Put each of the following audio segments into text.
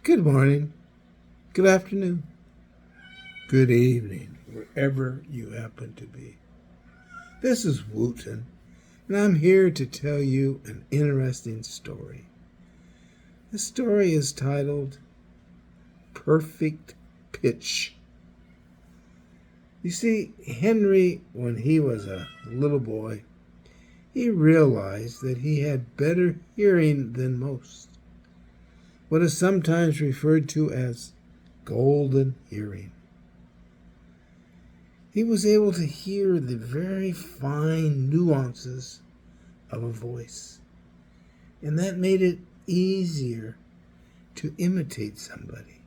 Good morning, good afternoon, good evening, wherever you happen to be. This is Wooten, and I'm here to tell you an interesting story. The story is titled Perfect Pitch. You see, Henry, when he was a little boy, he realized that he had better hearing than most, what is sometimes referred to as golden hearing. He was able to hear the very fine nuances of a voice, and that made it easier to imitate somebody.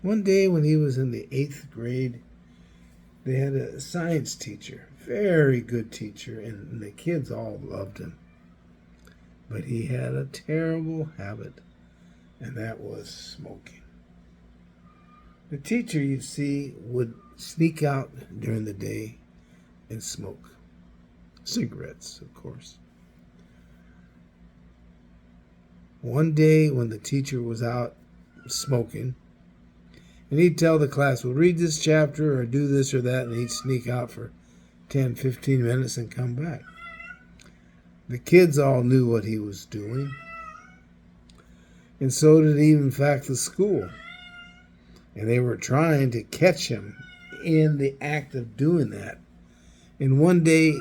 One day when he was in the 8th grade, they had a science teacher, very good teacher, and the kids all loved him. But he had a terrible habit, and that was smoking. The teacher, you see, would sneak out during the day and smoke. Cigarettes, of course. One day when the teacher was out smoking, and he'd tell the class, well, read this chapter or do this or that, and he'd sneak out for 10, 15 minutes and come back. The kids all knew what he was doing, and so did even, in fact, the school. And they were trying to catch him in the act of doing that. And one day,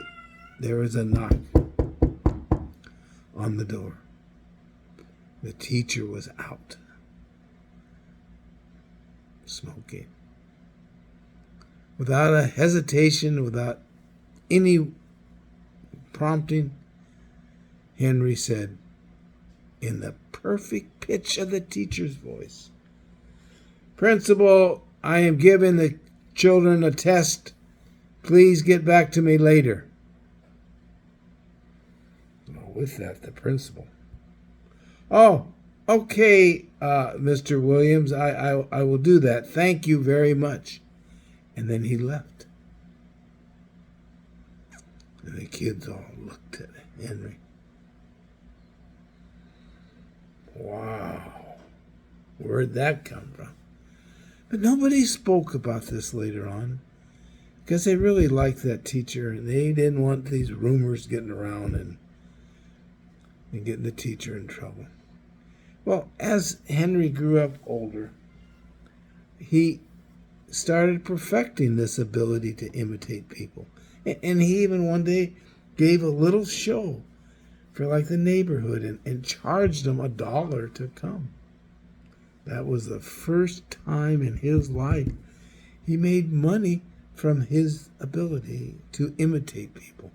there was a knock on the door. The teacher was out, smoking. Without a hesitation, without any prompting, Henry said, in the perfect pitch of the teacher's voice, "Principal, I am giving the children a test. Please get back to me later." Well, with that, the principal, "Oh, okay, Mr. Williams, I will do that. Thank you very much." And then he left. And the kids all looked at Henry. Wow, where'd that come from? But nobody spoke about this later on because they really liked that teacher and they didn't want these rumors getting around and getting the teacher in trouble. Well, as Henry grew up older, he started perfecting this ability to imitate people. And he even one day gave a little show for like the neighborhood and charged them $1 to come. That was the first time in his life he made money from his ability to imitate people.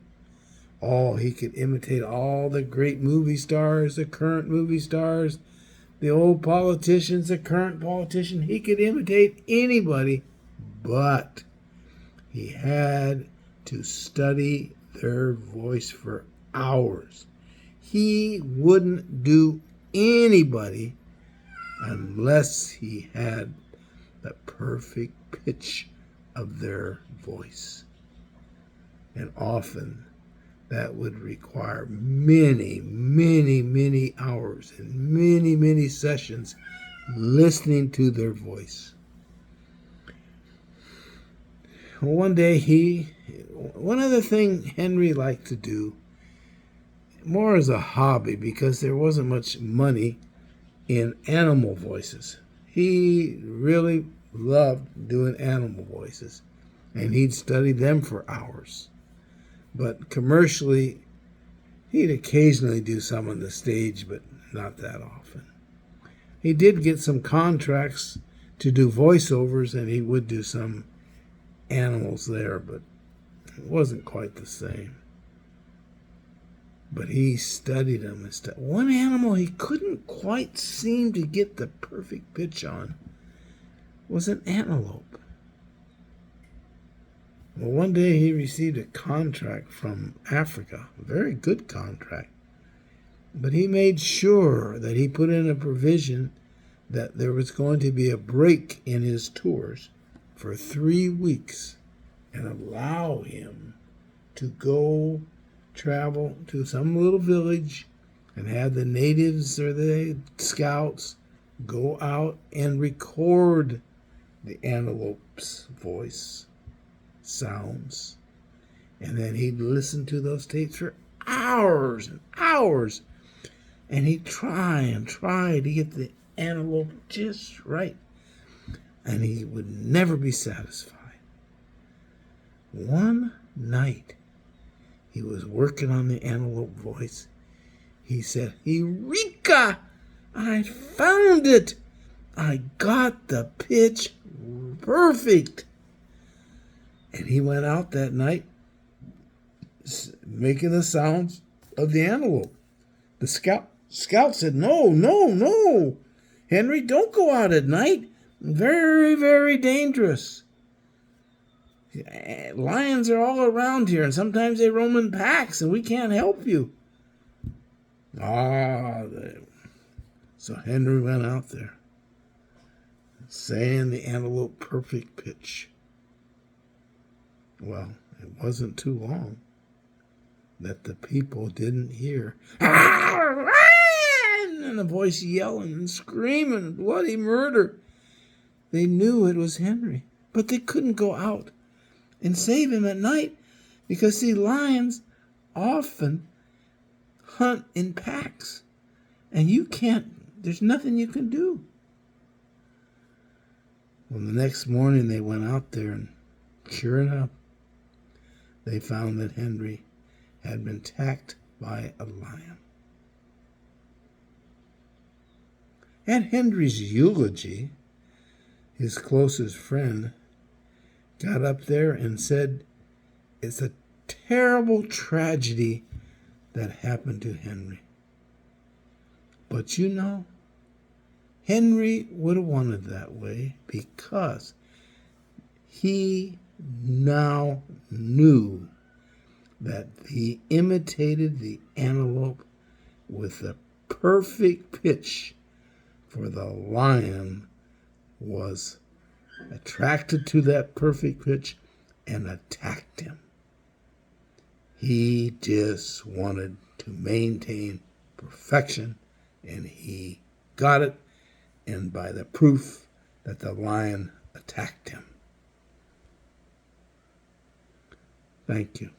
Oh, he could imitate all the great movie stars, the current movie stars, the old politicians, the current politician. He could imitate anybody, but he had to study their voice for hours. He wouldn't do anybody unless he had the perfect pitch of their voice. And often that would require many, many, many hours and many, many sessions listening to their voice. One day one other thing Henry liked to do, more as a hobby because there wasn't much money in animal voices. He really loved doing animal voices, and he'd study them for hours. But commercially, he'd occasionally do some on the stage, but not that often. He did get some contracts to do voiceovers, and he would do some animals there, but it wasn't quite the same. But he studied them and stuff. One animal he couldn't quite seem to get the perfect pitch on was an antelope. Well, one day he received a contract from Africa, a very good contract. But he made sure that he put in a provision that there was going to be a break in his tours for 3 weeks and allow him to go travel to some little village and have the natives or the scouts go out and record the antelope's voice, sounds, and then he'd listen to those tapes for hours and hours, and he'd try to get the antelope just right, and he would never be satisfied. One night, he was working on the antelope voice. He said, "Eureka! I found it! I got the pitch perfect!" And he went out that night making the sounds of the antelope. The scout said, No, Henry, don't go out at night. Very, very dangerous. Lions are all around here, and sometimes they roam in packs, and we can't help you. So Henry went out there, saying the antelope perfect pitch. Well, it wasn't too long that the people didn't hear. And the voice yelling and screaming, bloody murder. They knew it was Henry, but they couldn't go out and save him at night because, see, lions often hunt in packs, and there's nothing you can do. Well, the next morning they went out there, and sure enough, they found that Henry had been attacked by a lion. At Henry's eulogy, his closest friend got up there and said, "It's a terrible tragedy that happened to Henry. But you know, Henry would have wanted that way because he now knew that he imitated the antelope with the perfect pitch, for the lion was attracted to that perfect pitch and attacked him. He just wanted to maintain perfection, and he got it, and by the proof that the lion attacked him." Thank you.